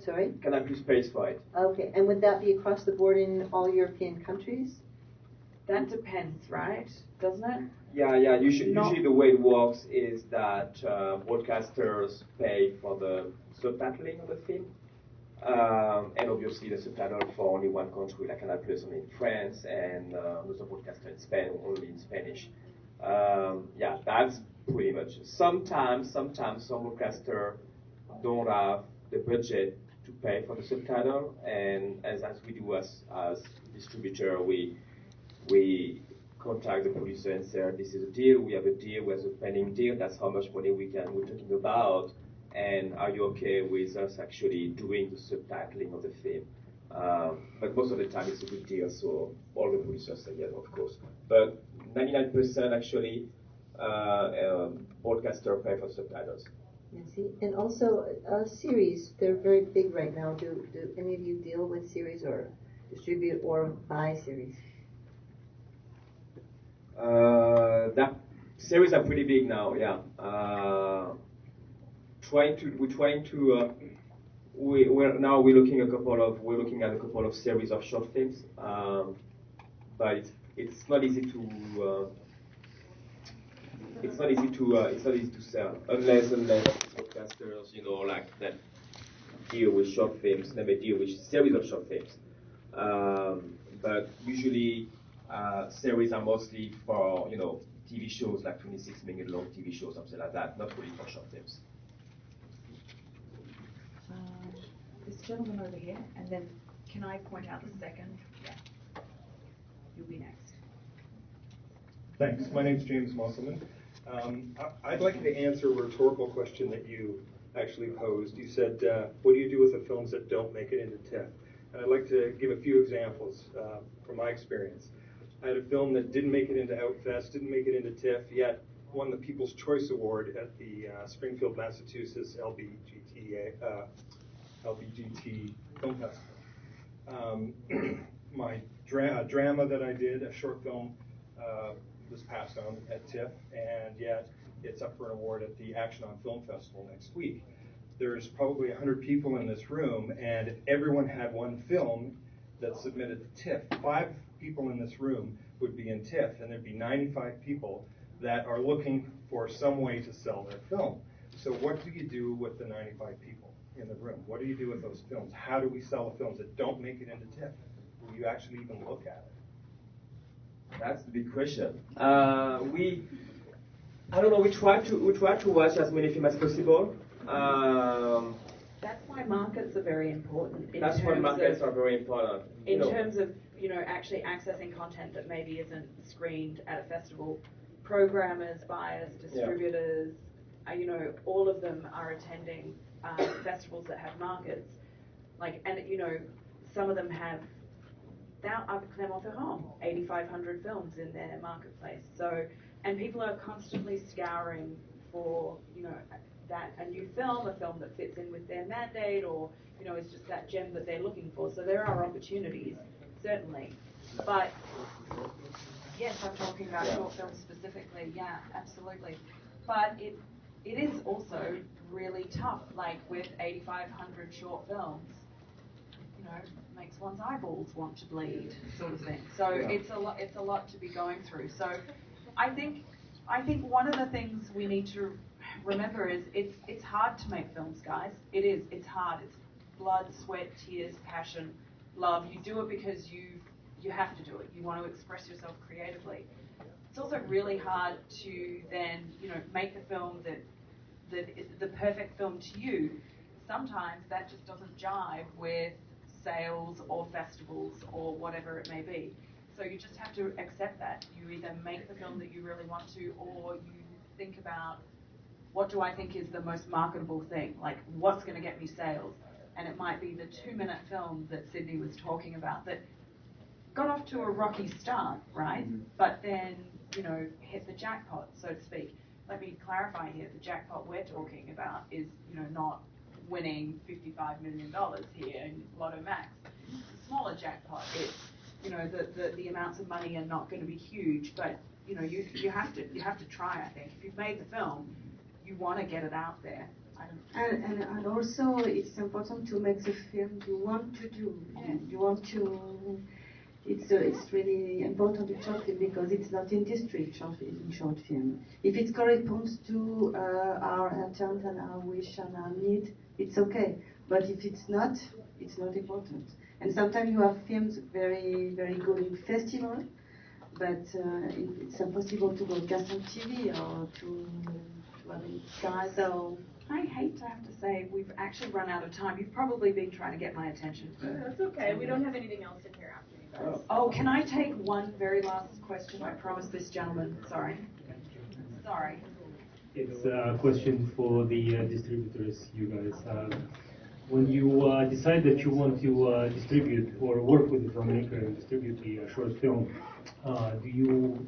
sorry? Canal Plus pays for it. Okay, and would that be across the board in all European countries? That depends, right? Doesn't it? Yeah. Usually the way it works is that broadcasters pay for the subtitling of the film, and obviously the subtitle for only one country, like Canal Plus only in France, and another broadcaster in Spain only in Spanish. Yeah, that's pretty much. Sometimes some broadcasters don't have the budget to pay for the subtitle, and as we do as distributor, we contact the producer and say, this is a deal, we have a pending deal, that's how much money we're talking about, and are you okay with us actually doing the subtitling of the film? But most of the time it's a good deal, so all the producers say yes, of course. But 99% actually broadcaster pay for subtitles. See, and also series, they're very big right now. Do any of you deal with series or distribute or buy series? That series are pretty big now. Yeah. We're looking at a couple of series of short films, but it's not easy to. It's not easy to sell unless broadcasters, like that deal with short films, they may deal with series of short films. But usually series are mostly for TV shows like 26-minute long TV shows, something like that, not really for short films. This gentleman over here, and then can I point out the second? Yeah. You'll be next. Thanks. My name's James Musselman. I'd like you to answer a rhetorical question that you actually posed. You said, what do you do with the films that don't make it into TIFF? And I'd like to give a few examples from my experience. I had a film that didn't make it into Outfest, didn't make it into TIFF, yet won the People's Choice Award at the Springfield, Massachusetts LBGT Film Festival. My drama that I did, a short film, was passed on at TIFF, and yet it's up for an award at the Action on Film Festival next week. There's probably 100 people in this room, and if everyone had one film that's submitted to TIFF, 5 people in this room would be in TIFF, and there'd be 95 people that are looking for some way to sell their film. So what do you do with the 95 people in the room? What do you do with those films? How do we sell the films that don't make it into TIFF? Will you actually even look at it? That's the big question. I don't know. We try to watch as many films as possible. That's why markets are very important. That's why markets are very important. In terms of actually accessing content that maybe isn't screened at a festival. Programmers, buyers, distributors, all of them are attending festivals that have markets. Some of them have Clermont-Ferrand, 8,500 films in their marketplace. So, and people are constantly scouring for, a new film, a film that fits in with their mandate, or, it's just that gem that they're looking for. So there are opportunities, certainly. But, yes, I'm talking about short films specifically. Yeah, absolutely. But it is also really tough, like with 8,500 short films. Makes one's eyeballs want to bleed, sort of thing. So it's a lot to be going through. So I think one of the things we need to remember is it's hard to make films, guys. It is. It's hard. It's blood, sweat, tears, passion, love. You do it because you have to do it. You want to express yourself creatively. It's also really hard to then make the film that is the perfect film to you. Sometimes that just doesn't jive with sales or festivals or whatever it may be. So you just have to accept that. You either make the film that you really want to, or you think about, what do I think is the most marketable thing? Like, what's going to get me sales? And it might be the 2-minute film that Sydney was talking about that got off to a rocky start, right? But then, hit the jackpot, so to speak. Let me clarify here, the jackpot we're talking about is, not winning $55 million here in Lotto Max. It's a smaller jackpot. It's, the amounts of money are not going to be huge, but you have to try. I think if you've made the film, you want to get it out there. And also it's important to make the film you want to do. You want to. It's really important in short film because it's not industry in short film. If it corresponds to our intent and our wish and our need, it's okay. But if it's not important. And sometimes you have films very, very good in festival, but it's impossible to broadcast on TV or to have it. Guys, so I hate to have to say we've actually run out of time. You've probably been trying to get my attention. That's okay. We don't have anything else in here after you guys. Oh, can I take one very last question? I promised this gentleman. Sorry. It's a question for the distributors, you guys. When you decide that you want to distribute or work with a filmmaker and distribute a short film, do you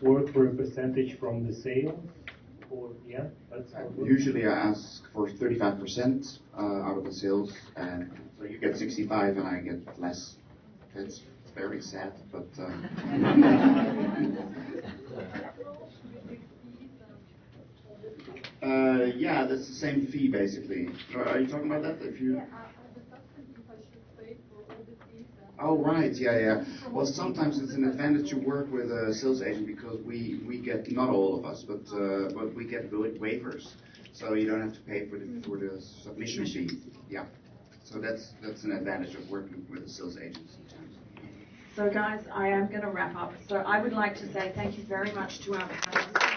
work for a percentage from the sale? Or usually I ask for 35% out of the sales, and so you get 65 and I get less. It's very sad, but yeah, that's the same fee basically. Are you talking about that? If you. Oh right, yeah. Well, sometimes it's an advantage to work with a sales agent because we get, not all of us, but we get waivers, so you don't have to pay for the submission fee. Yeah, so that's an advantage of working with a sales agent sometimes. So guys, I am going to wrap up. So I would like to say thank you very much to our panelists.